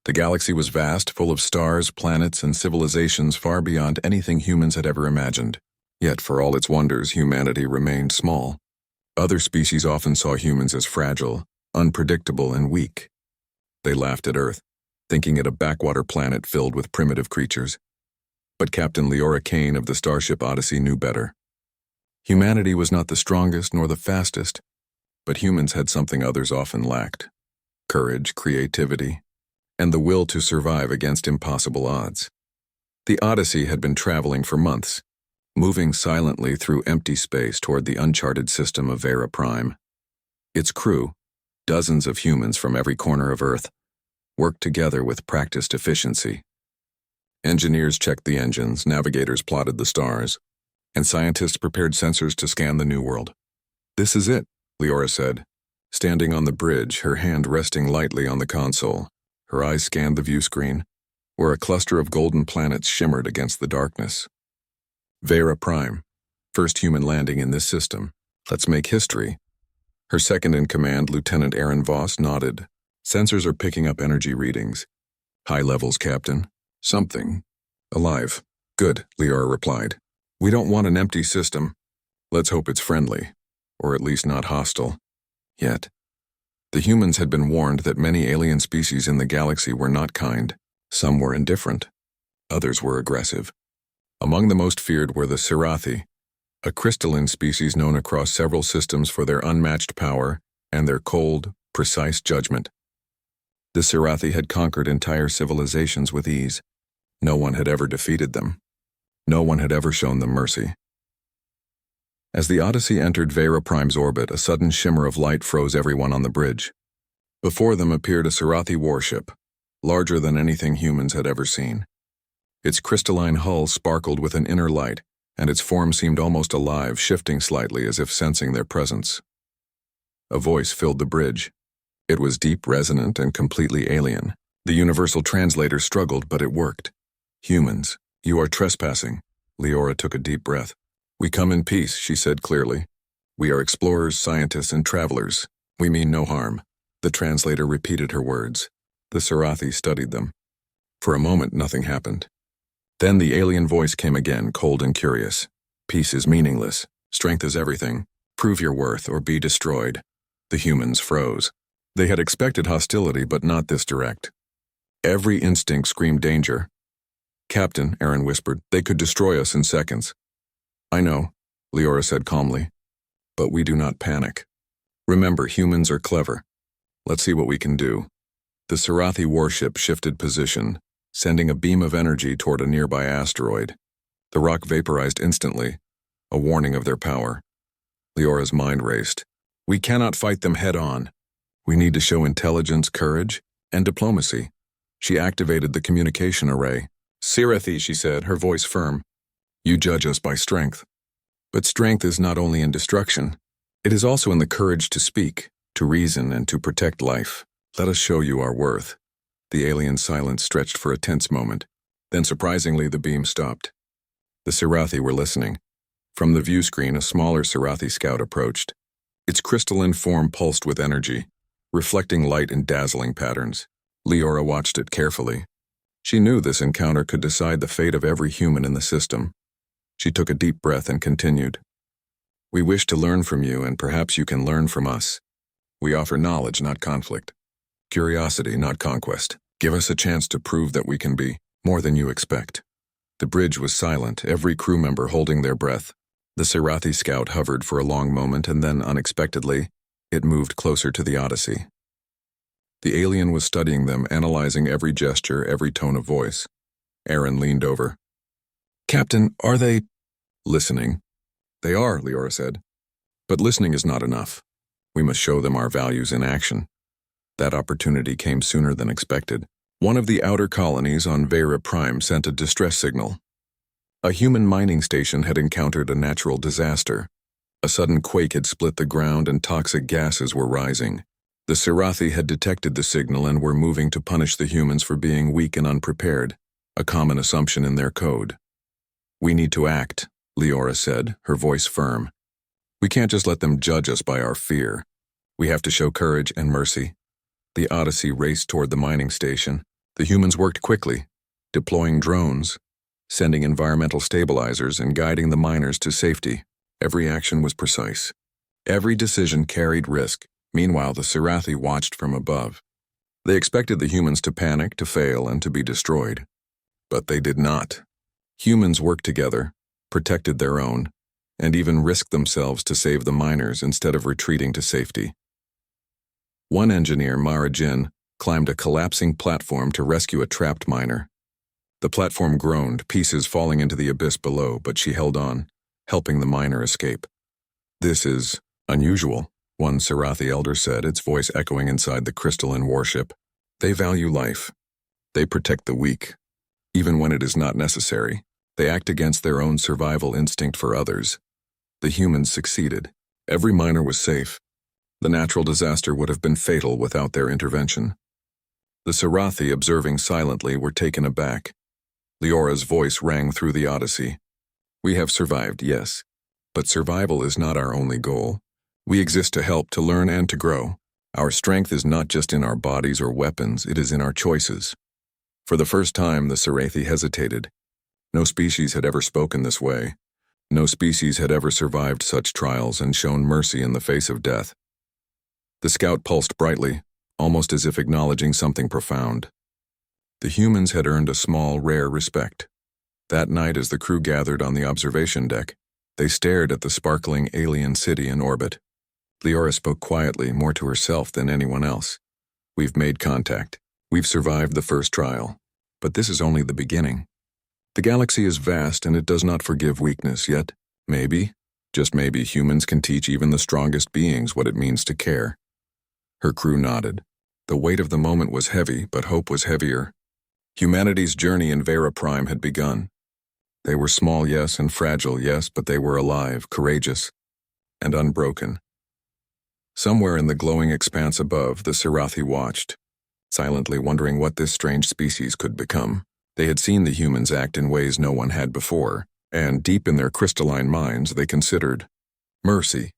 The galaxy was vast, full of stars, planets, and civilizations far beyond anything humans had ever imagined. Yet, for all its wonders, humanity remained small. Other species often saw humans as fragile, unpredictable, and weak. They laughed at Earth, thinking it a backwater planet filled with primitive creatures. But Captain Leora Kane of the Starship Odyssey knew better. Humanity was not the strongest nor the fastest, but humans had something others often lacked: courage, creativity, and the will to survive against impossible odds. The Odyssey had been traveling for months, moving silently through empty space toward the uncharted system of Vera Prime. Its crew, dozens of humans from every corner of Earth, worked together with practiced efficiency. Engineers checked the engines, navigators plotted the stars, and scientists prepared sensors to scan the new world. "This is it," Leora said, standing on the bridge, her hand resting lightly on the console. Her eyes scanned the view screen, where a cluster of golden planets shimmered against the darkness. Vera Prime, first human landing in this system. Let's make history. Her second-in-command, Lieutenant Aaron Voss, nodded. Sensors are picking up energy readings. High levels, Captain. Something. Alive. Good, Leora replied. We don't want an empty system. Let's hope it's friendly, or at least not hostile. Yet. The humans had been warned that many alien species in the galaxy were not kind. Some were indifferent. Others were aggressive. Among the most feared were the Sirathi, a crystalline species known across several systems for their unmatched power and their cold, precise judgment. The Sirathi had conquered entire civilizations with ease. No one had ever defeated them. No one had ever shown them mercy. As the Odyssey entered Vera Prime's orbit, a sudden shimmer of light froze everyone on the bridge. Before them appeared a Sirathi warship, larger than anything humans had ever seen. Its crystalline hull sparkled with an inner light, and its form seemed almost alive, shifting slightly as if sensing their presence. A voice filled the bridge. It was deep, resonant, and completely alien. The universal translator struggled, but it worked. "Humans, you are trespassing." Leora took a deep breath. "We come in peace," she said clearly. "We are explorers, scientists, and travelers. We mean no harm." The translator repeated her words. The Sirathi studied them. For a moment, nothing happened. Then the alien voice came again, cold and curious. "Peace is meaningless. Strength is everything. Prove your worth or be destroyed." The humans froze. They had expected hostility, but not this direct. Every instinct screamed danger. "Captain," Aaron whispered, "they could destroy us in seconds." "I know," Leora said calmly. "But we do not panic. Remember, humans are clever. Let's see what we can do." The Sirathi warship shifted position, sending a beam of energy toward a nearby asteroid. The rock vaporized instantly, a warning of their power. Leora's mind raced. "We cannot fight them head-on. We need to show intelligence, courage, and diplomacy." She activated the communication array. "Sirathi," she said, her voice firm. "You judge us by strength. But strength is not only in destruction. It is also in the courage to speak, to reason, and to protect life. Let us show you our worth." The alien silence stretched for a tense moment. Then, surprisingly, the beam stopped. The Sirathi were listening. From the view screen, a smaller Sirathi scout approached. Its crystalline form pulsed with energy, reflecting light in dazzling patterns. Leora watched it carefully. She knew this encounter could decide the fate of every human in the system. She took a deep breath and continued. "We wish to learn from you, and perhaps you can learn from us. We offer knowledge, not conflict. Curiosity, not conquest. Give us a chance to prove that we can be more than you expect." The bridge was silent, every crew member holding their breath. The Sirathi scout hovered for a long moment, and then, unexpectedly, it moved closer to the Odyssey. The alien was studying them, analyzing every gesture, every tone of voice. Aaron leaned over. "Captain, are they—" "Listening." "They are," Leora said. "But listening is not enough. We must show them our values in action." That opportunity came sooner than expected. One of the outer colonies on Vera Prime sent a distress signal. A human mining station had encountered a natural disaster. A sudden quake had split the ground and toxic gases were rising. The Sirathi had detected the signal and were moving to punish the humans for being weak and unprepared, a common assumption in their code. "We need to act," Leora said, her voice firm. "We can't just let them judge us by our fear. We have to show courage and mercy." The Odyssey raced toward the mining station, The humans worked quickly, deploying drones, sending environmental stabilizers, and guiding the miners to safety. Every action was precise. Every decision carried risk. Meanwhile, the Sarathi watched from above. They expected the humans to panic, to fail, and to be destroyed. But they did not. Humans worked together, protected their own, and even risked themselves to save the miners instead of retreating to safety. One engineer, Mara Jin, climbed a collapsing platform to rescue a trapped miner. The platform groaned, pieces falling into the abyss below, but she held on, helping the miner escape. "This is unusual," one Sarathi elder said, its voice echoing inside the crystalline warship. "They value life. They protect the weak. Even when it is not necessary, they act against their own survival instinct for others." The humans succeeded. Every miner was safe. The natural disaster would have been fatal without their intervention. The Sarathi, observing silently, were taken aback. Leora's voice rang through the Odyssey. "We have survived, yes. But survival is not our only goal. We exist to help, to learn, and to grow. Our strength is not just in our bodies or weapons, it is in our choices." For the first time, the Sarathi hesitated. No species had ever spoken this way. No species had ever survived such trials and shown mercy in the face of death. The scout pulsed brightly, almost as if acknowledging something profound. The humans had earned a small, rare respect. That night, as the crew gathered on the observation deck, they stared at the sparkling alien city in orbit. Leora spoke quietly, more to herself than anyone else. "We've made contact. We've survived the first trial. But this is only the beginning. The galaxy is vast and it does not forgive weakness, yet maybe, just maybe, humans can teach even the strongest beings what it means to care." Her crew nodded. The weight of the moment was heavy, but hope was heavier. Humanity's journey in Vera Prime had begun. They were small, yes, and fragile, yes, but they were alive, courageous, and unbroken. Somewhere in the glowing expanse above, the Sarathi watched, silently wondering what this strange species could become. They had seen the humans act in ways no one had before, and deep in their crystalline minds they considered mercy.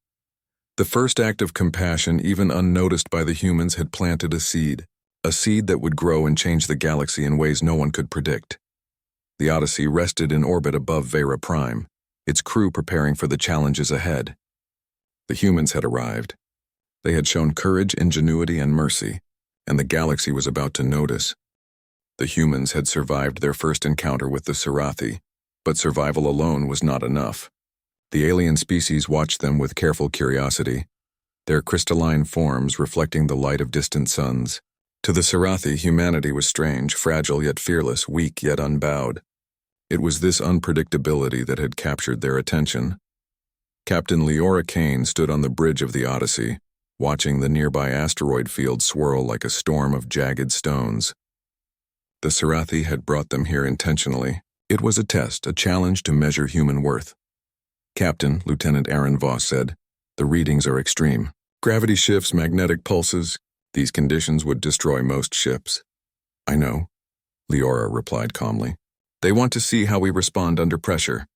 The first act of compassion, even unnoticed by the humans, had planted a seed that would grow and change the galaxy in ways no one could predict. The Odyssey rested in orbit above Vera Prime, its crew preparing for the challenges ahead. The humans had arrived. They had shown courage, ingenuity, and mercy, and the galaxy was about to notice. The humans had survived their first encounter with the Sarathi, but survival alone was not enough. The alien species watched them with careful curiosity, their crystalline forms reflecting the light of distant suns. To the Sarathi, humanity was strange, fragile yet fearless, weak yet unbowed. It was this unpredictability that had captured their attention. Captain Leora Kane stood on the bridge of the Odyssey, watching the nearby asteroid field swirl like a storm of jagged stones. The Sarathi had brought them here intentionally. It was a test, a challenge to measure human worth. "Captain," Lieutenant Aaron Voss said, "the readings are extreme. Gravity shifts, magnetic pulses. These conditions would destroy most ships." "I know," Leora replied calmly. "They want to see how we respond under pressure.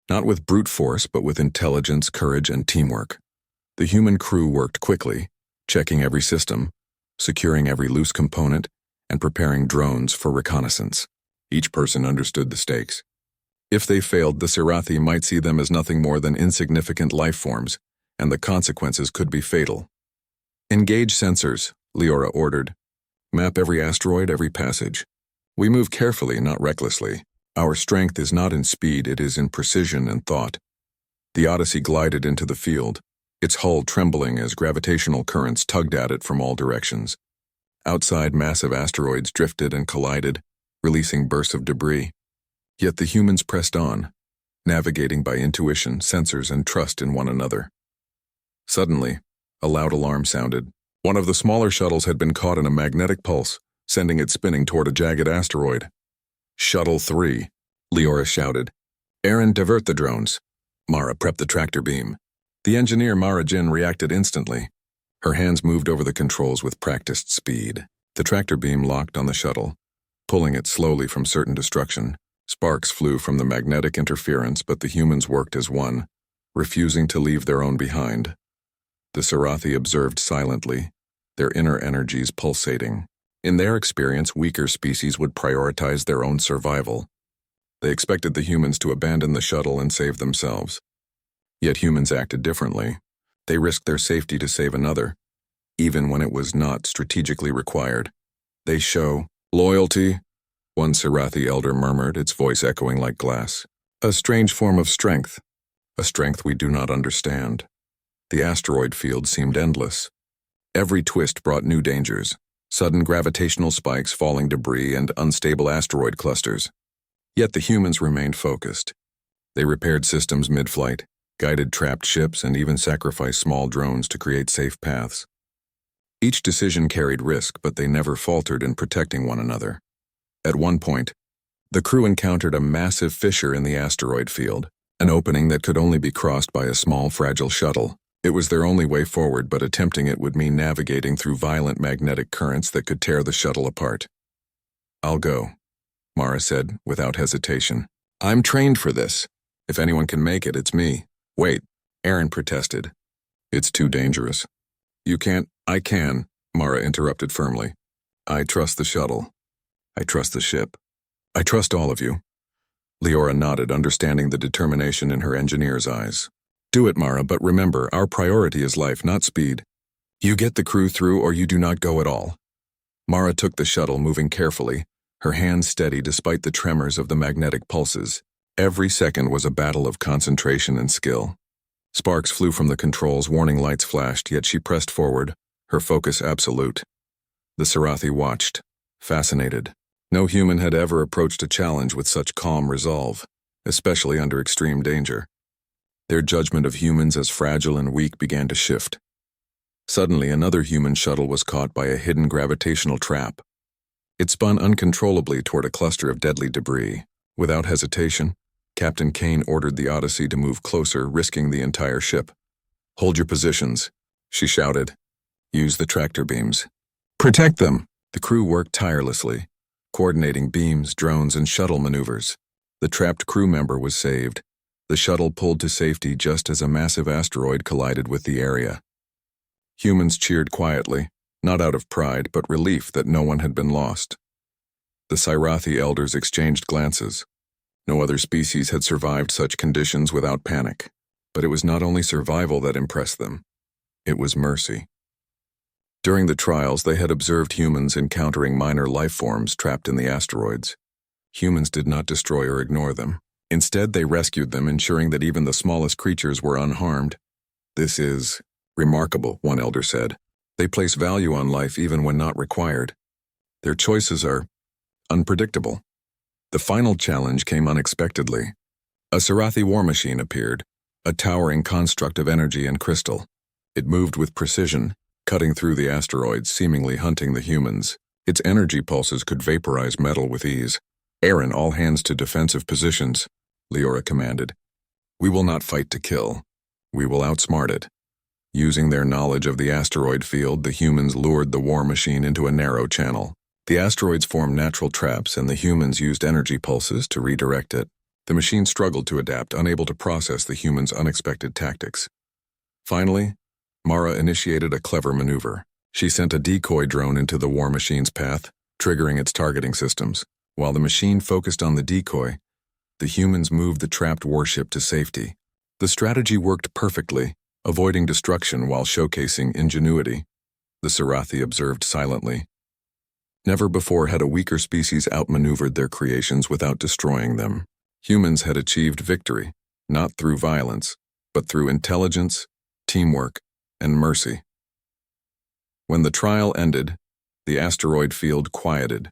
Not with brute force, but with intelligence, courage, and teamwork." The human crew worked quickly, checking every system, securing every loose component, and preparing drones for reconnaissance. Each person understood the stakes. If they failed, the Sarathi might see them as nothing more than insignificant life forms, and the consequences could be fatal. "Engage sensors," Leora ordered. "Map every asteroid, every passage. We move carefully, not recklessly. Our strength is not in speed, it is in precision and thought." The Odyssey glided into the field, its hull trembling as gravitational currents tugged at it from all directions. Outside, massive asteroids drifted and collided, releasing bursts of debris. Yet the humans pressed on, navigating by intuition, sensors, and trust in one another. Suddenly, a loud alarm sounded. One of the smaller shuttles had been caught in a magnetic pulse, sending it spinning toward a jagged asteroid. "Shuttle 3, Leora shouted. "Aaron, divert the drones." Mara prepped the tractor beam. The engineer Mara Jin reacted instantly. Her hands moved over the controls with practiced speed. The tractor beam locked on the shuttle, pulling it slowly from certain destruction. Sparks flew from the magnetic interference, but the humans worked as one, refusing to leave their own behind. The Sarathi observed silently, their inner energies pulsating. In their experience, weaker species would prioritize their own survival. They expected the humans to abandon the shuttle and save themselves. Yet humans acted differently. They risked their safety to save another, even when it was not strategically required. They show loyalty, one Sarathi elder murmured, its voice echoing like glass. A strange form of strength, a strength we do not understand. The asteroid field seemed endless. Every twist brought new dangers, sudden gravitational spikes, falling debris, and unstable asteroid clusters. Yet the humans remained focused. They repaired systems mid-flight, guided trapped ships, and even sacrificed small drones to create safe paths. Each decision carried risk, but they never faltered in protecting one another. At one point, the crew encountered a massive fissure in the asteroid field, an opening that could only be crossed by a small, fragile shuttle. It was their only way forward, but attempting it would mean navigating through violent magnetic currents that could tear the shuttle apart. "I'll go," Mara said, without hesitation. "I'm trained for this. If anyone can make it, it's me." "Wait," Aaron protested. "It's too dangerous." "You can't." "I can," Mara interrupted firmly. "I trust the shuttle. I trust the ship. I trust all of you." Leora nodded, understanding the determination in her engineer's eyes. "Do it, Mara, but remember, our priority is life, not speed. You get the crew through or you do not go at all." Mara took the shuttle, moving carefully, her hands steady despite the tremors of the magnetic pulses. Every second was a battle of concentration and skill. Sparks flew from the controls, warning lights flashed, yet she pressed forward, her focus absolute. The Sarathi watched, fascinated. No human had ever approached a challenge with such calm resolve, especially under extreme danger. Their judgment of humans as fragile and weak began to shift. Suddenly, another human shuttle was caught by a hidden gravitational trap. It spun uncontrollably toward a cluster of deadly debris. Without hesitation, Captain Kane ordered the Odyssey to move closer, risking the entire ship. "Hold your positions," she shouted. "Use the tractor beams. Protect them!" The crew worked tirelessly, coordinating beams, drones, and shuttle maneuvers. The trapped crew member was saved. The shuttle pulled to safety just as a massive asteroid collided with the area. Humans cheered quietly, not out of pride, but relief that no one had been lost. The Sarathi elders exchanged glances. No other species had survived such conditions without panic. But it was not only survival that impressed them. It was mercy. During the trials, they had observed humans encountering minor life forms trapped in the asteroids. Humans did not destroy or ignore them. Instead, they rescued them, ensuring that even the smallest creatures were unharmed. "This is remarkable," one elder said. "They place value on life even when not required. Their choices are unpredictable." The final challenge came unexpectedly. A Sarathi war machine appeared, a towering construct of energy and crystal. It moved with precision, cutting through the asteroids, seemingly hunting the humans. Its energy pulses could vaporize metal with ease. "Aaron, all hands to defensive positions," Leora commanded. "We will not fight to kill. We will outsmart it." Using their knowledge of the asteroid field, the humans lured the war machine into a narrow channel. The asteroids formed natural traps, and the humans used energy pulses to redirect it. The machine struggled to adapt, unable to process the humans' unexpected tactics. Finally, Mara initiated a clever maneuver. She sent a decoy drone into the war machine's path, triggering its targeting systems. While the machine focused on the decoy, the humans moved the trapped warship to safety. The strategy worked perfectly, avoiding destruction while showcasing ingenuity. The Sarathi observed silently. Never before had a weaker species outmaneuvered their creations without destroying them. Humans had achieved victory, not through violence, but through intelligence, teamwork, and mercy. When the trial ended, the asteroid field quieted.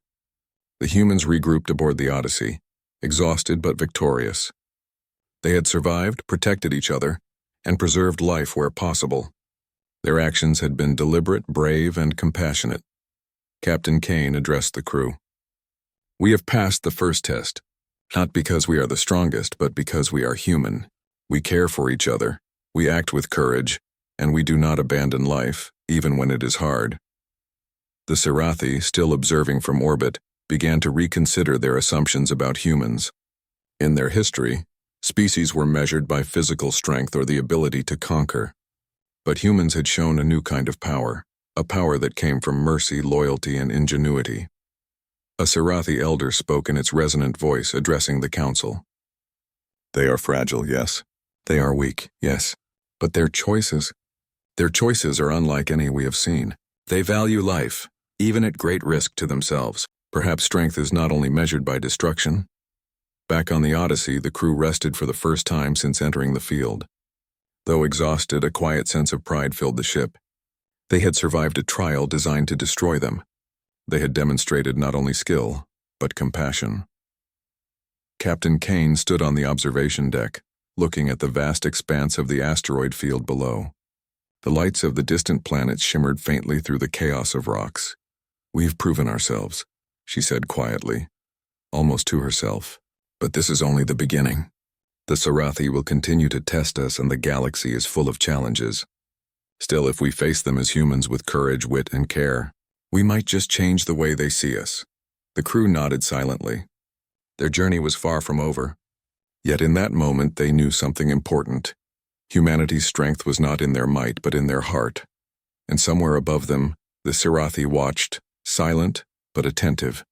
The humans regrouped aboard the Odyssey, exhausted but victorious. They had survived, protected each other, and preserved life where possible. Their actions had been deliberate, brave, and compassionate. Captain Kane addressed the crew. "We have passed the first test, not because we are the strongest, but because we are human. We care for each other, we act with courage, and we do not abandon life, even when it is hard." The Sarathi, still observing from orbit, began to reconsider their assumptions about humans. In their history, species were measured by physical strength or the ability to conquer. But humans had shown a new kind of power, a power that came from mercy, loyalty, and ingenuity. A Sarathi elder spoke in its resonant voice, addressing the council. They are fragile, yes. They are weak, yes. But their choices are unlike any we have seen. They value life, even at great risk to themselves. Perhaps strength is not only measured by destruction. Back on the Odyssey, the crew rested for the first time since entering the field. Though exhausted, a quiet sense of pride filled the ship. They had survived a trial designed to destroy them. They had demonstrated not only skill, but compassion. Captain Kane stood on the observation deck, looking at the vast expanse of the asteroid field below. The lights of the distant planets shimmered faintly through the chaos of rocks. We've proven ourselves, she said quietly, almost to herself. But this is only the beginning. The Sarathi will continue to test us, and the galaxy is full of challenges. Still, if we face them as humans with courage, wit, and care, we might just change the way they see us. The crew nodded silently. Their journey was far from over. Yet in that moment they knew something important. Humanity's strength was not in their might, but in their heart. And somewhere above them, the Sarathi watched, silent but attentive.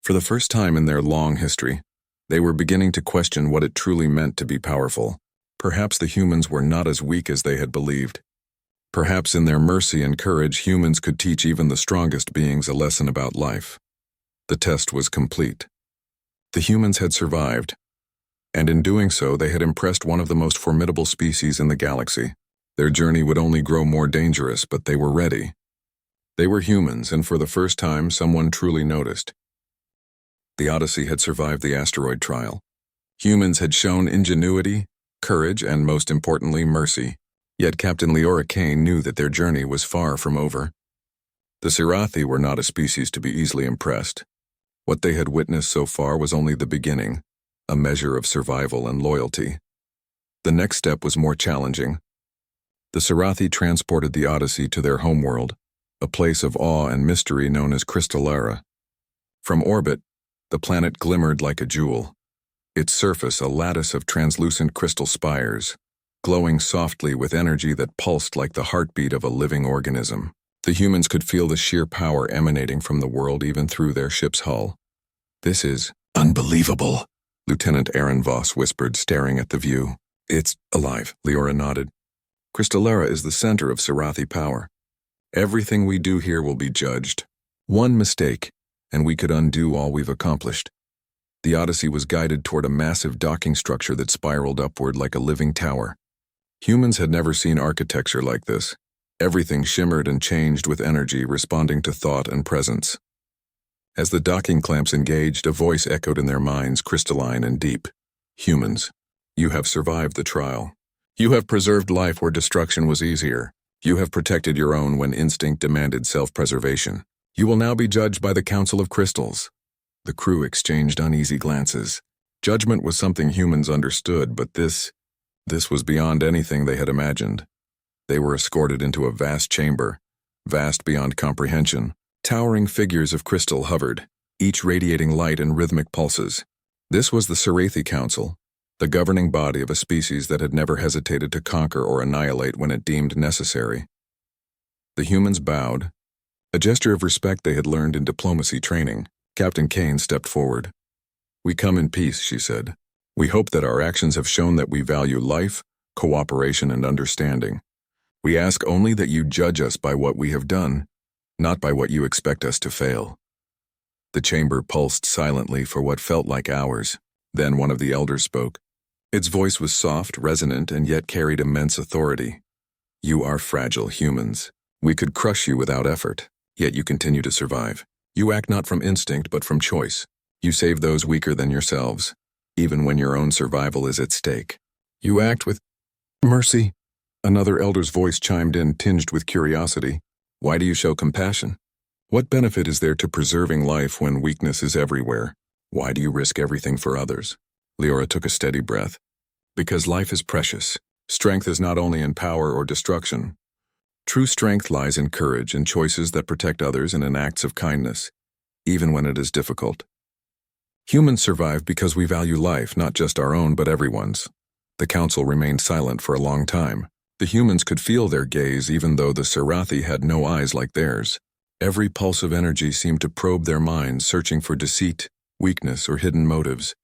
For the first time in their long history, they were beginning to question what it truly meant to be powerful. Perhaps the humans were not as weak as they had believed. Perhaps in their mercy and courage, humans could teach even the strongest beings a lesson about life. The test was complete. The humans had survived, and in doing so they had impressed one of the most formidable species in the galaxy. Their journey would only grow more dangerous, but they were ready. They were humans, and for the first time someone truly noticed. The Odyssey had survived the asteroid trial. Humans had shown ingenuity, courage, and most importantly, mercy. Yet Captain Leora Kane knew that their journey was far from over. The Sarathi were not a species to be easily impressed. What they had witnessed so far was only the beginning, a measure of survival and loyalty. The next step was more challenging. The Sarathi transported the Odyssey to their homeworld, a place of awe and mystery known as Crystallara. From orbit, the planet glimmered like a jewel, its surface a lattice of translucent crystal spires, glowing softly with energy that pulsed like the heartbeat of a living organism. The humans could feel the sheer power emanating from the world even through their ship's hull. "This is unbelievable," Lieutenant Aaron Voss whispered, staring at the view. "It's alive," Leora nodded. "Crystallara is the center of Sarathi power. Everything we do here will be judged. One mistake, and we could undo all we've accomplished." The Odyssey was guided toward a massive docking structure that spiraled upward like a living tower. Humans had never seen architecture like this. Everything shimmered and changed with energy, responding to thought and presence. As the docking clamps engaged, a voice echoed in their minds, crystalline and deep. "Humans, you have survived the trial. You have preserved life where destruction was easier. You have protected your own when instinct demanded self-preservation. You will now be judged by the Council of Crystals." The crew exchanged uneasy glances. Judgment was something humans understood, but this was beyond anything they had imagined. They were escorted into a vast chamber, vast beyond comprehension. Towering figures of crystal hovered, each radiating light and rhythmic pulses. This was the Sarathi Council, the governing body of a species that had never hesitated to conquer or annihilate when it deemed necessary. The humans bowed, a gesture of respect they had learned in diplomacy training. Captain Kane stepped forward. "We come in peace," she said. "We hope that our actions have shown that we value life, cooperation, and understanding. We ask only that you judge us by what we have done, not by what you expect us to fail." The chamber pulsed silently for what felt like hours. Then one of the elders spoke. Its voice was soft, resonant, and yet carried immense authority. "You are fragile humans. We could crush you without effort, yet you continue to survive. You act not from instinct but from choice. You save those weaker than yourselves, even when your own survival is at stake. You act with mercy." Another elder's voice chimed in, tinged with curiosity. "Why do you show compassion? What benefit is there to preserving life when weakness is everywhere? Why do you risk everything for others?" Leora took a steady breath. "Because life is precious. Strength is not only in power or destruction. True strength lies in courage and choices that protect others and in acts of kindness, even when it is difficult. Humans survive because we value life, not just our own but everyone's." The council remained silent for a long time, The humans could feel their gaze even though the Serathi had no eyes like theirs. Every pulse of energy seemed to probe their minds, searching for deceit, weakness, or hidden motives.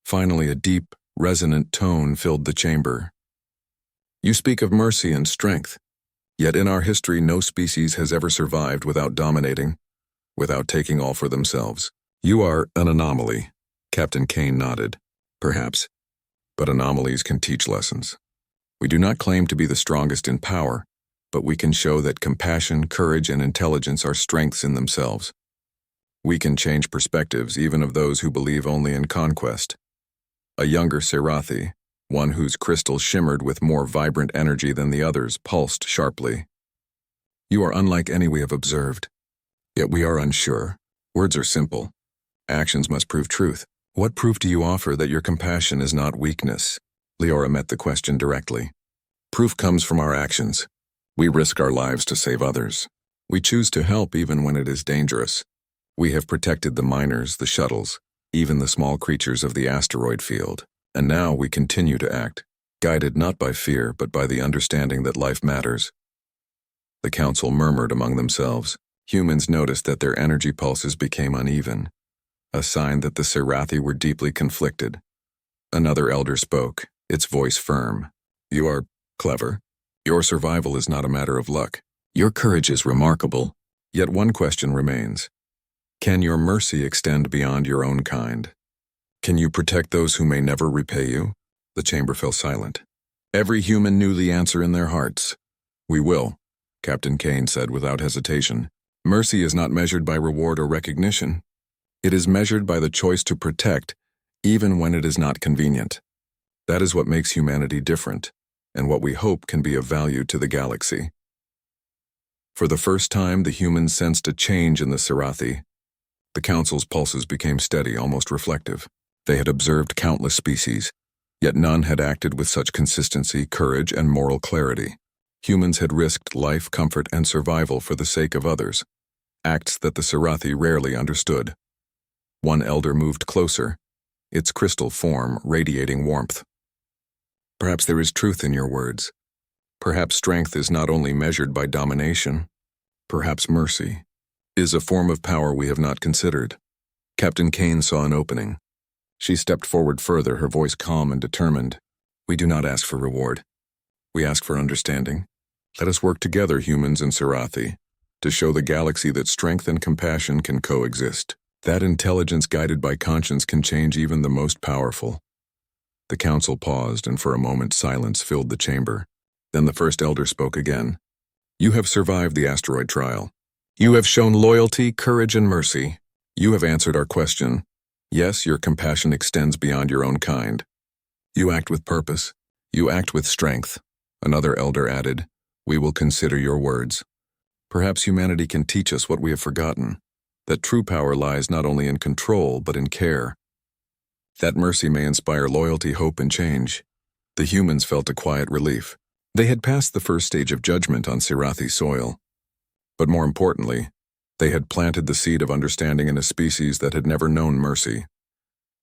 Finally, a deep, resonant tone filled the chamber. You speak of mercy and strength, yet in our history no species has ever survived without dominating, without taking all for themselves. You are an anomaly, Captain Kane nodded. Perhaps, but anomalies can teach lessons. We do not claim to be the strongest in power, but we can show that compassion, courage, and intelligence are strengths in themselves. We can change perspectives even of those who believe only in conquest. A younger Serathi, one whose crystal shimmered with more vibrant energy than the others, pulsed sharply. You are unlike any we have observed. Yet we are unsure. Words are simple. Actions must prove truth. What proof do you offer that your compassion is not weakness? Leora met the question directly. Proof comes from our actions. We risk our lives to save others. We choose to help even when it is dangerous. We have protected the miners, the shuttles, even the small creatures of the asteroid field. And now we continue to act, guided not by fear but by the understanding that life matters. The council murmured among themselves. Humans noticed that their energy pulses became uneven, a sign that the Serathi were deeply conflicted. Another elder spoke, its voice firm. You are clever. Your survival is not a matter of luck. Your courage is remarkable. Yet one question remains. Can your mercy extend beyond your own kind? Can you protect those who may never repay you? The chamber fell silent. Every human knew the answer in their hearts. We will, Captain Kane said without hesitation. Mercy is not measured by reward or recognition. It is measured by the choice to protect, even when it is not convenient. That is what makes humanity different, and what we hope can be of value to the galaxy. For the first time, the humans sensed a change in the Serathi. The Council's pulses became steady, almost reflective. They had observed countless species, yet none had acted with such consistency, courage, and moral clarity. Humans had risked life, comfort, and survival for the sake of others, acts that the Serathi rarely understood. One elder moved closer, its crystal form radiating warmth. Perhaps there is truth in your words. Perhaps strength is not only measured by domination. Perhaps mercy is a form of power we have not considered. Captain Kane saw an opening. She stepped forward further, her voice calm and determined. We do not ask for reward. We ask for understanding. Let us work together, humans and Serathi, to show the galaxy that strength and compassion can coexist. That intelligence guided by conscience can change even the most powerful. The council paused, and for a moment silence filled the chamber. Then the first elder spoke again. You have survived the asteroid trial. You have shown loyalty, courage, and mercy. You have answered our question. Yes, your compassion extends beyond your own kind. You act with purpose. You act with strength. Another elder added, we will consider your words. Perhaps humanity can teach us what we have forgotten, that true power lies not only in control but in care. That mercy may inspire loyalty, hope, and change. The humans felt a quiet relief. They had passed the first stage of judgment on Serathi soil. But more importantly, they had planted the seed of understanding in a species that had never known mercy.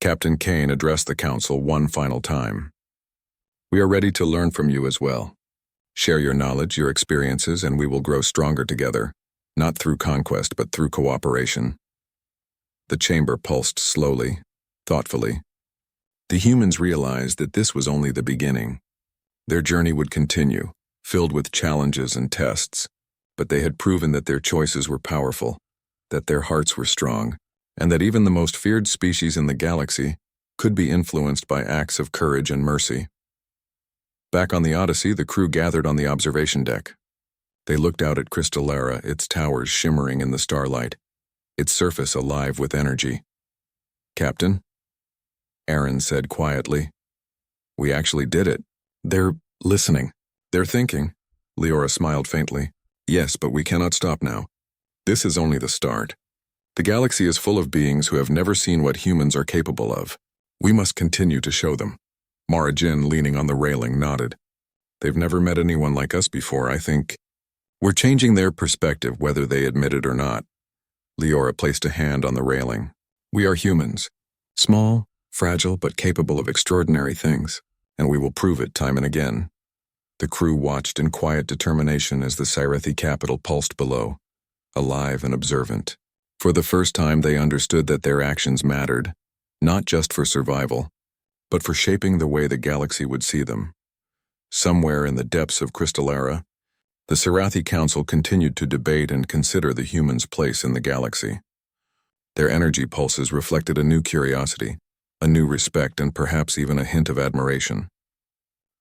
Captain Kane addressed the council one final time. We are ready to learn from you as well. Share your knowledge, your experiences, and we will grow stronger together, not through conquest but through cooperation. The chamber pulsed slowly, thoughtfully. The humans realized that this was only the beginning. Their journey would continue, filled with challenges and tests, but they had proven that their choices were powerful, that their hearts were strong, and that even the most feared species in the galaxy could be influenced by acts of courage and mercy. Back on the Odyssey, the crew gathered on the observation deck. They looked out at Crystallara, its towers shimmering in the starlight, its surface alive with energy. Captain? Aaron said quietly. We actually did it. They're listening. They're thinking. Leora smiled faintly. Yes, but we cannot stop now. This is only the start. The galaxy is full of beings who have never seen what humans are capable of. We must continue to show them. Mara Jin, leaning on the railing, nodded. They've never met anyone like us before, I think. We're changing their perspective, whether they admit it or not. Leora placed a hand on the railing. We are humans. Small, fragile, but capable of extraordinary things, and we will prove it time and again. The crew watched in quiet determination as the SciFi capital pulsed below, alive and observant. For the first time they understood that their actions mattered, not just for survival, but for shaping the way the galaxy would see them. Somewhere in the depths of Crystallara, the SciFi Council continued to debate and consider the humans' place in the galaxy. Their energy pulses reflected a new curiosity, a new respect, and perhaps even a hint of admiration.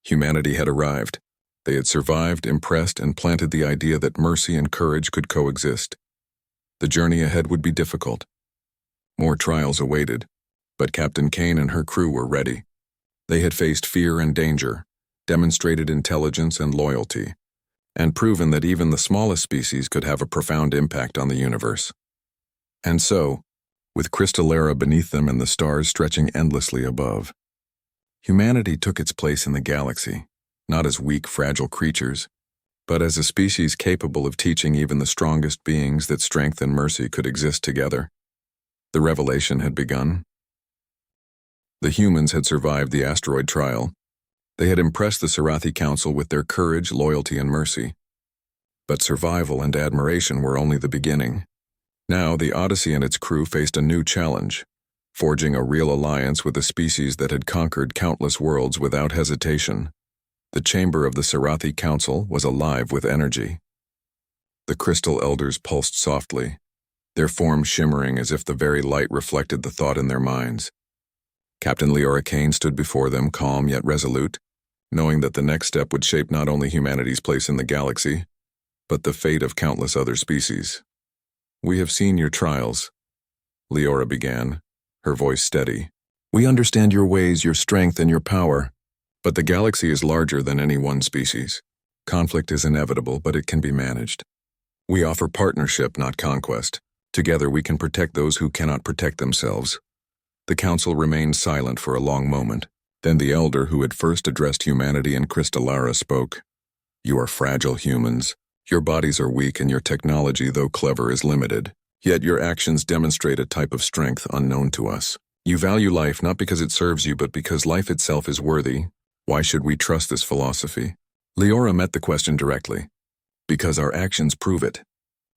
Humanity had arrived. They had survived, impressed, and planted the idea that mercy and courage could coexist. The journey ahead would be difficult. More trials awaited, but Captain Kane and her crew were ready. They had faced fear and danger, demonstrated intelligence and loyalty, and proven that even the smallest species could have a profound impact on the universe. And so, with Crystallara beneath them and the stars stretching endlessly above, humanity took its place in the galaxy, not as weak, fragile creatures, but as a species capable of teaching even the strongest beings that strength and mercy could exist together. The revelation had begun. The humans had survived the asteroid trial. They had impressed the SciFi Council with their courage, loyalty, and mercy. But survival and admiration were only the beginning. Now, the Odyssey and its crew faced a new challenge, forging a real alliance with a species that had conquered countless worlds without hesitation. The chamber of the SciFi Council was alive with energy. The crystal elders pulsed softly, their forms shimmering as if the very light reflected the thought in their minds. Captain Leora Kane stood before them, calm yet resolute, knowing that the next step would shape not only humanity's place in the galaxy, but the fate of countless other species. "We have seen your trials," Leora began, her voice steady. "We understand your ways, your strength, and your power. But the galaxy is larger than any one species. Conflict is inevitable, but it can be managed. We offer partnership, not conquest. Together we can protect those who cannot protect themselves." The council remained silent for a long moment. Then the elder who had first addressed humanity in Crystallara spoke. "You are fragile humans. Your bodies are weak and your technology, though clever, is limited. Yet your actions demonstrate a type of strength unknown to us. You value life not because it serves you, but because life itself is worthy. Why should we trust this philosophy?" Leora met the question directly. "Because our actions prove it.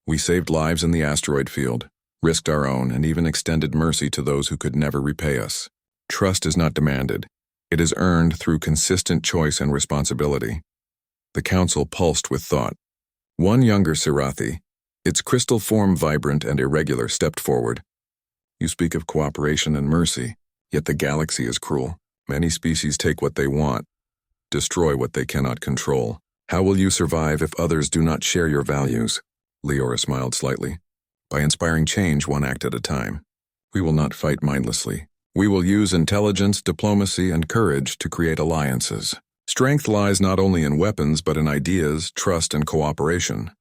We saved lives in the asteroid field, risked our own, and even extended mercy to those who could never repay us. Trust is not demanded. It is earned through consistent choice and responsibility." The council pulsed with thought. One younger SciFi, its crystal form vibrant and irregular, stepped forward. "You speak of cooperation and mercy, yet the galaxy is cruel. Many species take what they want, destroy what they cannot control. How will you survive if others do not share your values?" Leora smiled slightly. "By inspiring change one act at a time. We will not fight mindlessly. We will use intelligence, diplomacy, and courage to create alliances. Strength lies not only in weapons, but in ideas, trust, and cooperation."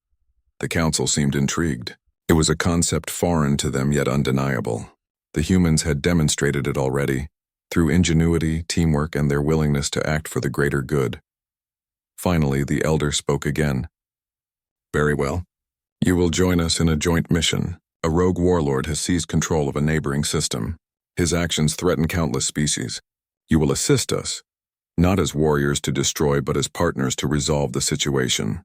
The council seemed intrigued. It was a concept foreign to them yet undeniable. The humans had demonstrated it already, through ingenuity, teamwork, and their willingness to act for the greater good. Finally, the elder spoke again. "Very well. You will join us in a joint mission. A rogue warlord has seized control of a neighboring system. His actions threaten countless species. You will assist us, not as warriors to destroy, but as partners to resolve the situation."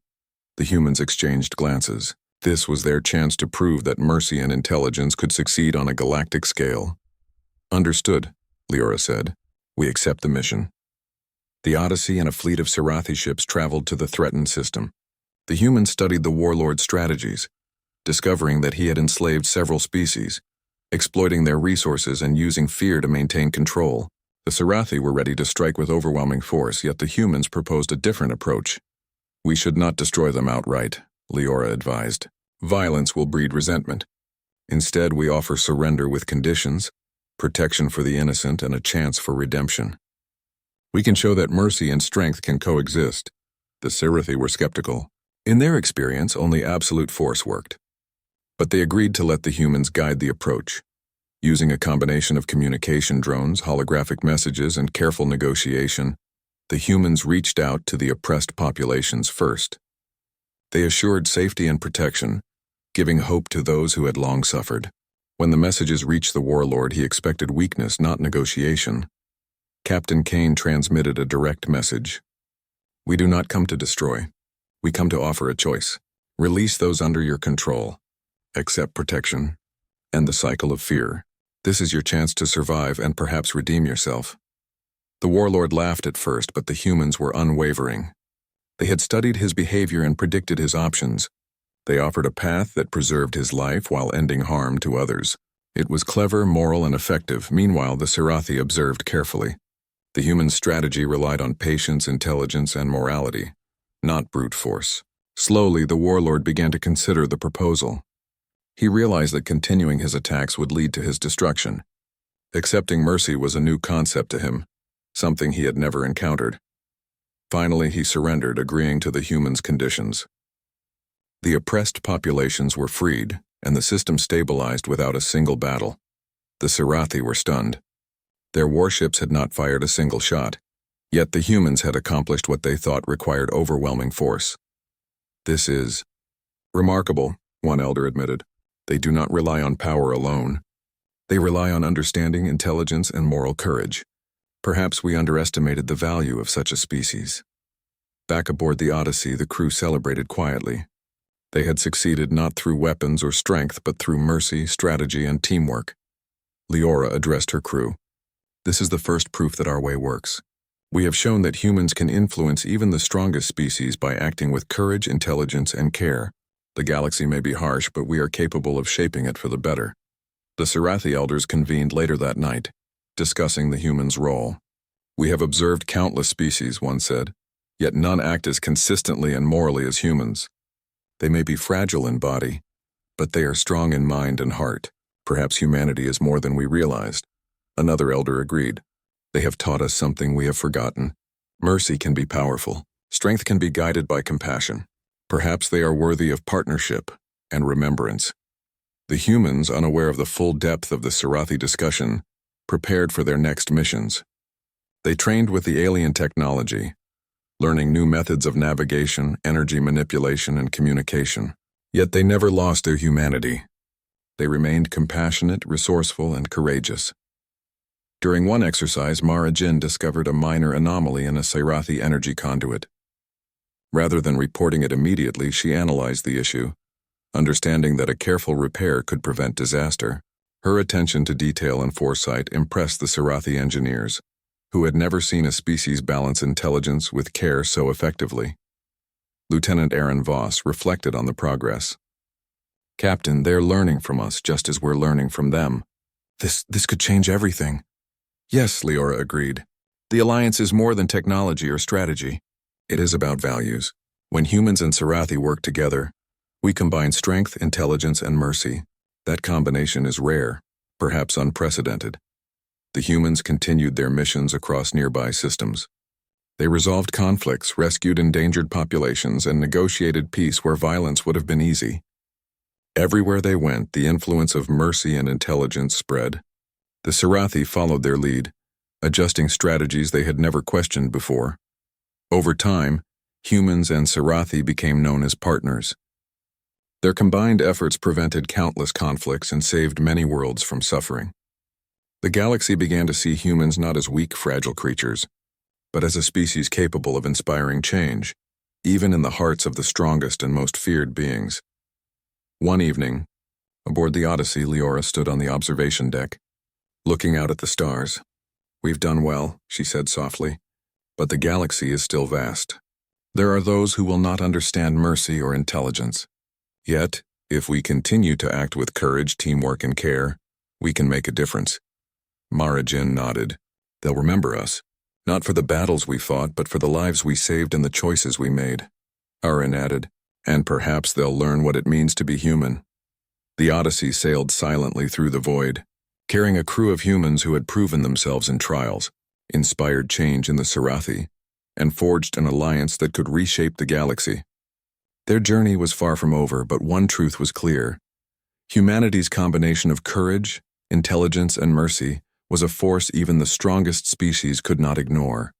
The humans exchanged glances. This was their chance to prove that mercy and intelligence could succeed on a galactic scale. "Understood," Leora said. "We accept the mission." The Odyssey and a fleet of SciFi ships traveled to the threatened system. The humans studied the warlord's strategies, discovering that he had enslaved several species, exploiting their resources and using fear to maintain control. The SciFi were ready to strike with overwhelming force, yet the humans proposed a different approach. "We should not destroy them outright," Leora advised. "Violence will breed resentment. Instead, we offer surrender with conditions, protection for the innocent, and a chance for redemption. We can show that mercy and strength can coexist." The SciFi were skeptical. In their experience, only absolute force worked. But they agreed to let the humans guide the approach. Using a combination of communication drones, holographic messages, and careful negotiation, the humans reached out to the oppressed populations first. They assured safety and protection, giving hope to those who had long suffered. When the messages reached the warlord, he expected weakness, not negotiation. Captain Kane transmitted a direct message. We do not come to destroy. We come to offer a choice. Release those under your control. Accept protection. End the cycle of fear. This is your chance to survive and perhaps redeem yourself. The warlord laughed at first, but the humans were unwavering. They had studied his behavior and predicted his options. They offered a path that preserved his life while ending harm to others. It was clever, moral, and effective. Meanwhile, the Serathi observed carefully. The human strategy relied on patience, intelligence, and morality, not brute force. Slowly, the warlord began to consider the proposal. He realized that continuing his attacks would lead to his destruction. Accepting mercy was a new concept to him, something he had never encountered. Finally, he surrendered, agreeing to the humans' conditions. The oppressed populations were freed, and the system stabilized without a single battle. The Serathi were stunned. Their warships had not fired a single shot, yet the humans had accomplished what they thought required overwhelming force. This is remarkable, one elder admitted. They do not rely on power alone. They rely on understanding, intelligence, and moral courage. Perhaps we underestimated the value of such a species. Back aboard the Odyssey, the crew celebrated quietly. They had succeeded not through weapons or strength, but through mercy, strategy, and teamwork. Leora addressed her crew. This is the first proof that our way works. We have shown that humans can influence even the strongest species by acting with courage, intelligence, and care. The galaxy may be harsh, but we are capable of shaping it for the better. The Serathi elders convened later that night, discussing the humans' role. We have observed countless species, one said, yet none act as consistently and morally as humans. They may be fragile in body, but they are strong in mind and heart. Perhaps humanity is more than we realized. Another elder agreed. They have taught us something we have forgotten. Mercy can be powerful. Strength can be guided by compassion. Perhaps they are worthy of partnership and remembrance. The humans, unaware of the full depth of the Serathi discussion, prepared for their next missions. They trained with the alien technology, learning new methods of navigation, energy manipulation, and communication. Yet they never lost their humanity. They remained compassionate, resourceful, and courageous. During one exercise, Mara Jin discovered a minor anomaly in a Serathi energy conduit. Rather than reporting it immediately, she analyzed the issue, understanding that a careful repair could prevent disaster. Her attention to detail and foresight impressed the Serathi engineers, who had never seen a species balance intelligence with care so effectively. Lieutenant Aaron Voss reflected on the progress. Captain, they're learning from us just as we're learning from them. This could change everything. Yes, Leora agreed. The Alliance is more than technology or strategy. It is about values. When humans and Serathi work together, we combine strength, intelligence, and mercy. That combination is rare, perhaps unprecedented. The humans continued their missions across nearby systems. They resolved conflicts, rescued endangered populations, and negotiated peace where violence would have been easy. Everywhere they went, the influence of mercy and intelligence spread. The Serathi followed their lead, adjusting strategies they had never questioned before. Over time, humans and Serathi became known as partners. Their combined efforts prevented countless conflicts and saved many worlds from suffering. The galaxy began to see humans not as weak, fragile creatures, but as a species capable of inspiring change, even in the hearts of the strongest and most feared beings. One evening, aboard the Odyssey, Leora stood on the observation deck, looking out at the stars. "We've done well," she said softly, "but the galaxy is still vast. There are those who will not understand mercy or intelligence. Yet, if we continue to act with courage, teamwork, and care, we can make a difference." Mara Jin nodded. "They'll remember us, not for the battles we fought, but for the lives we saved and the choices we made." Aaron added, "And perhaps they'll learn what it means to be human." The Odyssey sailed silently through the void, carrying a crew of humans who had proven themselves in trials, inspired change in the Serathi, and forged an alliance that could reshape the galaxy. Their journey was far from over, but one truth was clear. Humanity's combination of courage, intelligence, and mercy was a force even the strongest species could not ignore.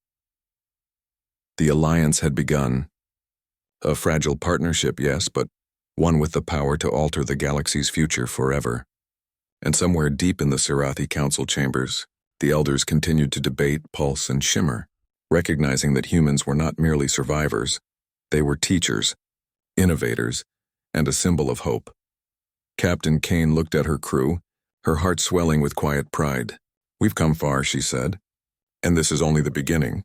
The alliance had begun. A fragile partnership, yes, but one with the power to alter the galaxy's future forever. And somewhere deep in the Serathi council chambers, the elders continued to debate, pulse, and shimmer. recognizing that humans were not merely survivors, they were teachers, innovators, and a symbol of hope. Captain Kane looked at her crew, her heart swelling with quiet pride. "We've come far," she said. "And this is only the beginning.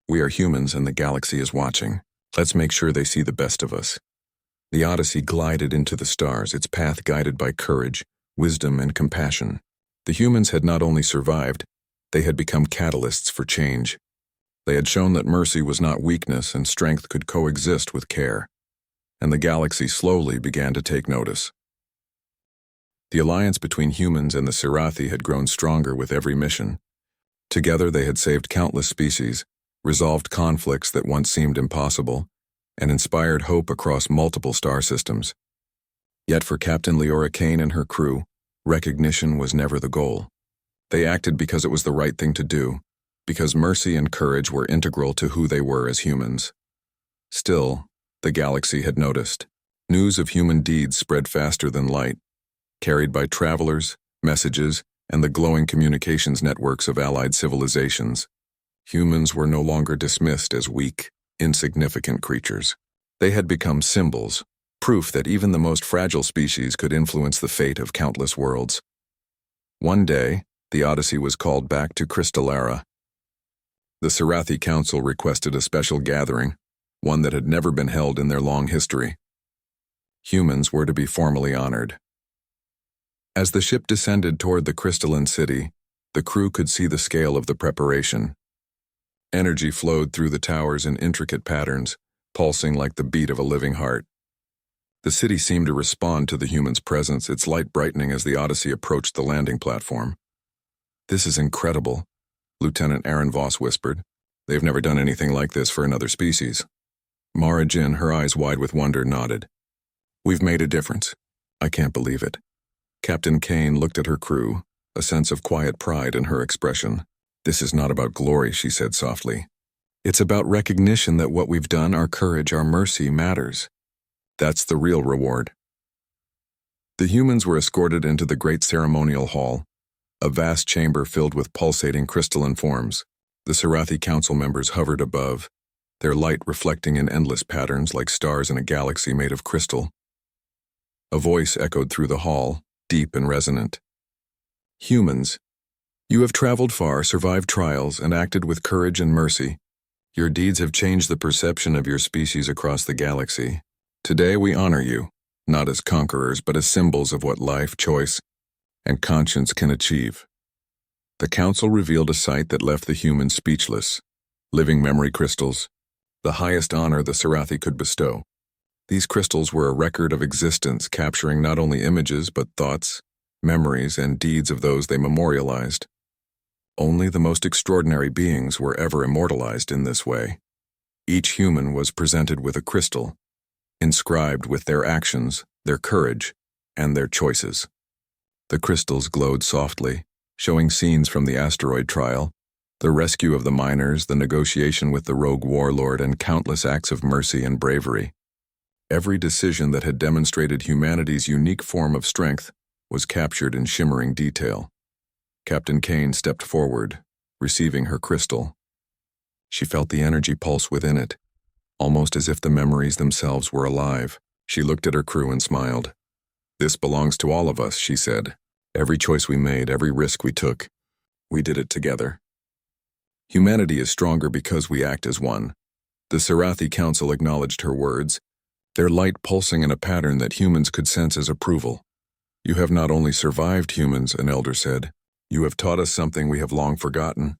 We are humans and the galaxy is watching. Let's make sure they see the best of us." The Odyssey glided into the stars, its path guided by courage, wisdom, and compassion. The humans had not only survived, they had become catalysts for change. They had shown that mercy was not weakness and strength could coexist with care. And the galaxy slowly began to take notice. The alliance between humans and the Sirathi had grown stronger with every mission. Together they had saved countless species, resolved conflicts that once seemed impossible, and inspired hope across multiple star systems. Yet for Captain Leora Kane and her crew, recognition was never the goal. They acted because it was the right thing to do, because mercy and courage were integral to who they were as humans. Still, the galaxy had noticed. News of human deeds spread faster than light, carried by travelers, messages, and the glowing communications networks of allied civilizations. Humans were no longer dismissed as weak, insignificant creatures. They had become symbols, proof that even the most fragile species could influence the fate of countless worlds. One day, the Odyssey was called back to Crystallara. The Sirathi Council requested a special gathering, one that had never been held in their long history. Humans were to be formally honored. As the ship descended toward the crystalline city, the crew could see the scale of the preparation. Energy flowed through the towers in intricate patterns, pulsing like the beat of a living heart. The city seemed to respond to the humans' presence, its light brightening as the Odyssey approached the landing platform. "This is incredible," Lieutenant Aaron Voss whispered. "They've never done anything like this for another species." Mara Jin, her eyes wide with wonder, nodded. "We've made a difference. I can't believe it." Captain Kane looked at her crew, a sense of quiet pride in her expression. "This is not about glory," she said softly. "It's about recognition that what we've done, our courage, our mercy, matters. That's the real reward." The humans were escorted into the great ceremonial hall, a vast chamber filled with pulsating crystalline forms. The Sirathi Council members hovered above, their light reflecting in endless patterns like stars in a galaxy made of crystal. A voice echoed through the hall, deep and resonant. "Humans, you have traveled far, survived trials, and acted with courage and mercy. Your deeds have changed the perception of your species across the galaxy. Today we honor you, not as conquerors, but as symbols of what life, choice, and conscience can achieve." The council revealed a sight that left the humans speechless. Living memory crystals, the highest honor the Sirathi could bestow. These crystals were a record of existence, capturing not only images but thoughts, memories, and deeds of those they memorialized. Only the most extraordinary beings were ever immortalized in this way. Each human was presented with a crystal, inscribed with their actions, their courage, and their choices. The crystals glowed softly, showing scenes from the asteroid trial, the rescue of the miners, the negotiation with the rogue warlord, and countless acts of mercy and bravery. Every decision that had demonstrated humanity's unique form of strength was captured in shimmering detail. Captain Kane stepped forward, receiving her crystal. She felt the energy pulse within it, almost as if the memories themselves were alive. She looked at her crew and smiled. "This belongs to all of us," she said. "Every choice we made, every risk we took, we did it together. Humanity is stronger because we act as one." The Sirathi Council acknowledged her words, their light pulsing in a pattern that humans could sense as approval. "You have not only survived, humans," an elder said. "You have taught us something we have long forgotten.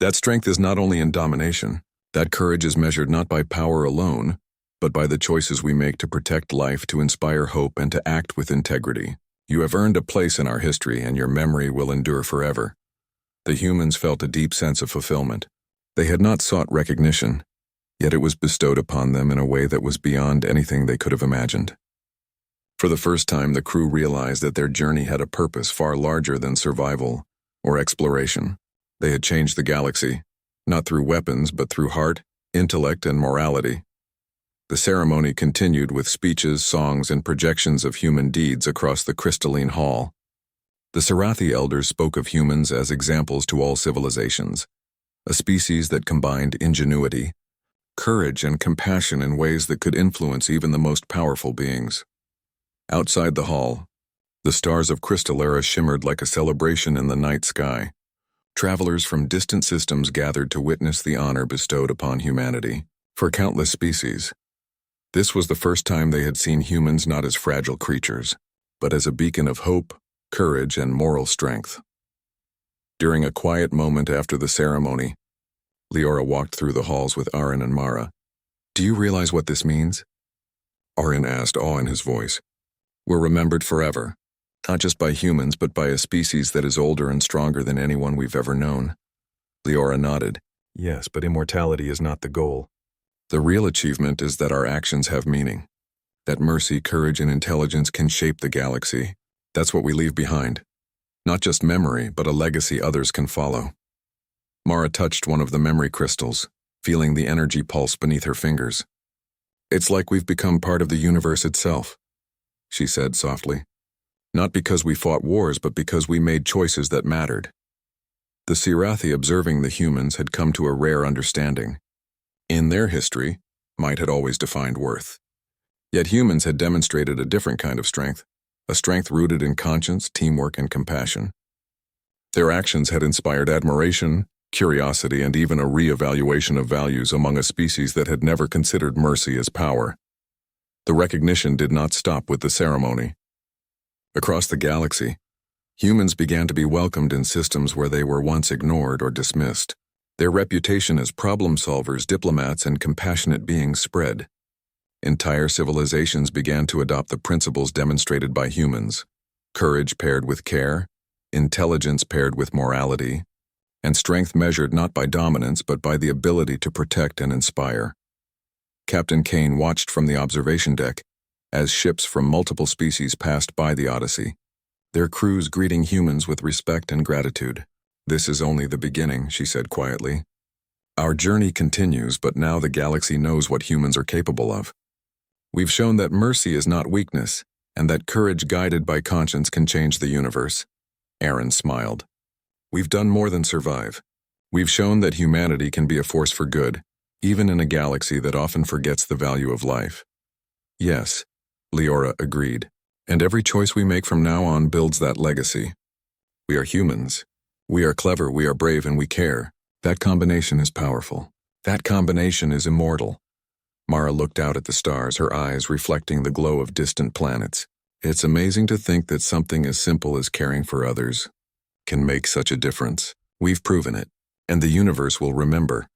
That strength is not only in domination. That courage is measured not by power alone, but by the choices we make to protect life, to inspire hope, and to act with integrity. You have earned a place in our history, and your memory will endure forever." The humans felt a deep sense of fulfillment. They had not sought recognition, yet it was bestowed upon them in a way that was beyond anything they could have imagined. For the first time, the crew realized that their journey had a purpose far larger than survival or exploration. They had changed the galaxy, not through weapons, but through heart, intellect, and morality. The ceremony continued with speeches, songs, and projections of human deeds across the crystalline hall. The Sirathi elders spoke of humans as examples to all civilizations, a species that combined ingenuity, courage, and compassion in ways that could influence even the most powerful beings. Outside the hall, the stars of Crystalera shimmered like a celebration in the night sky. Travelers from distant systems gathered to witness the honor bestowed upon humanity. For countless species, this was the first time they had seen humans not as fragile creatures, but as a beacon of hope, courage, and moral strength. During a quiet moment after the ceremony, Leora walked through the halls with Arin and Mara. "Do you realize what this means?" Arin asked, awe in his voice. "We're remembered forever, not just by humans, but by a species that is older and stronger than anyone we've ever known." Leora nodded. "Yes, but immortality is not the goal. The real achievement is that our actions have meaning. That mercy, courage, and intelligence can shape the galaxy. That's what we leave behind. Not just memory, but a legacy others can follow." Mara touched one of the memory crystals, feeling the energy pulse beneath her fingers. "It's like we've become part of the universe itself," she said softly. "Not because we fought wars, but because we made choices that mattered." The Sirathi, observing the humans, had come to a rare understanding. In their history, might had always defined worth. Yet humans had demonstrated a different kind of strength, a strength rooted in conscience, teamwork, and compassion. Their actions had inspired admiration, curiosity, and even a re-evaluation of values among a species that had never considered mercy as power. The recognition did not stop with the ceremony. Across the galaxy, humans began to be welcomed in systems where they were once ignored or dismissed. Their reputation as problem solvers, diplomats, and compassionate beings spread. Entire civilizations began to adopt the principles demonstrated by humans: courage paired with care, intelligence paired with morality, and strength measured not by dominance but by the ability to protect and inspire. Captain Kane watched from the observation deck as ships from multiple species passed by the Odyssey, their crews greeting humans with respect and gratitude. "This is only the beginning," she said quietly. "Our journey continues, but now the galaxy knows what humans are capable of. We've shown that mercy is not weakness, and that courage guided by conscience can change the universe." Arin smiled. "We've done more than survive. We've shown that humanity can be a force for good, even in a galaxy that often forgets the value of life." "Yes," Leora agreed, "and every choice we make from now on builds that legacy. We are humans. We are clever, we are brave, and we care. That combination is powerful. That combination is immortal." Mara looked out at the stars, her eyes reflecting the glow of distant planets. "It's amazing to think that something as simple as caring for others can make such a difference. We've proven it, and the universe will remember."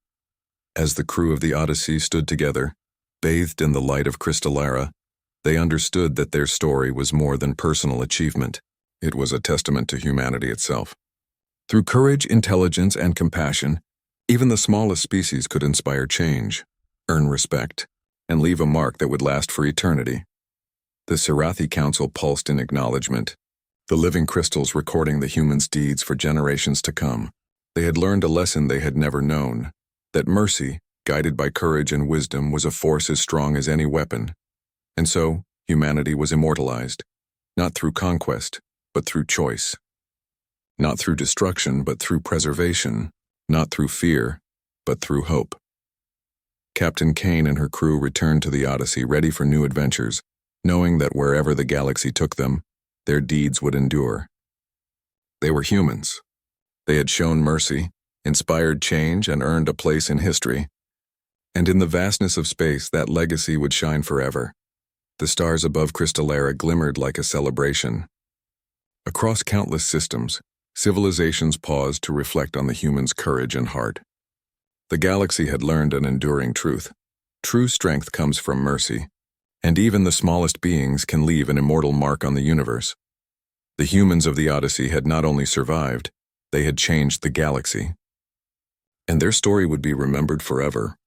As the crew of the Odyssey stood together, bathed in the light of Crystalera, they understood that their story was more than personal achievement. It was a testament to humanity itself. Through courage, intelligence, and compassion, even the smallest species could inspire change, earn respect, and leave a mark that would last for eternity. The Sirathi Council pulsed in acknowledgement, the living crystals recording the humans' deeds for generations to come. They had learned a lesson they had never known, that mercy, guided by courage and wisdom, was a force as strong as any weapon. And so, humanity was immortalized, not through conquest, but through choice. Not through destruction, but through preservation. Not through fear, but through hope. Captain Kane and her crew returned to the Odyssey, ready for new adventures, knowing that wherever the galaxy took them, their deeds would endure. They were humans. They had shown mercy, inspired change, and earned a place in history. And in the vastness of space, that legacy would shine forever. The stars above Crystalera glimmered like a celebration. Across countless systems, civilizations paused to reflect on the humans' courage and heart. The galaxy had learned an enduring truth. True strength comes from mercy, and even the smallest beings can leave an immortal mark on the universe. The humans of the Odyssey had not only survived, they had changed the galaxy. And their story would be remembered forever.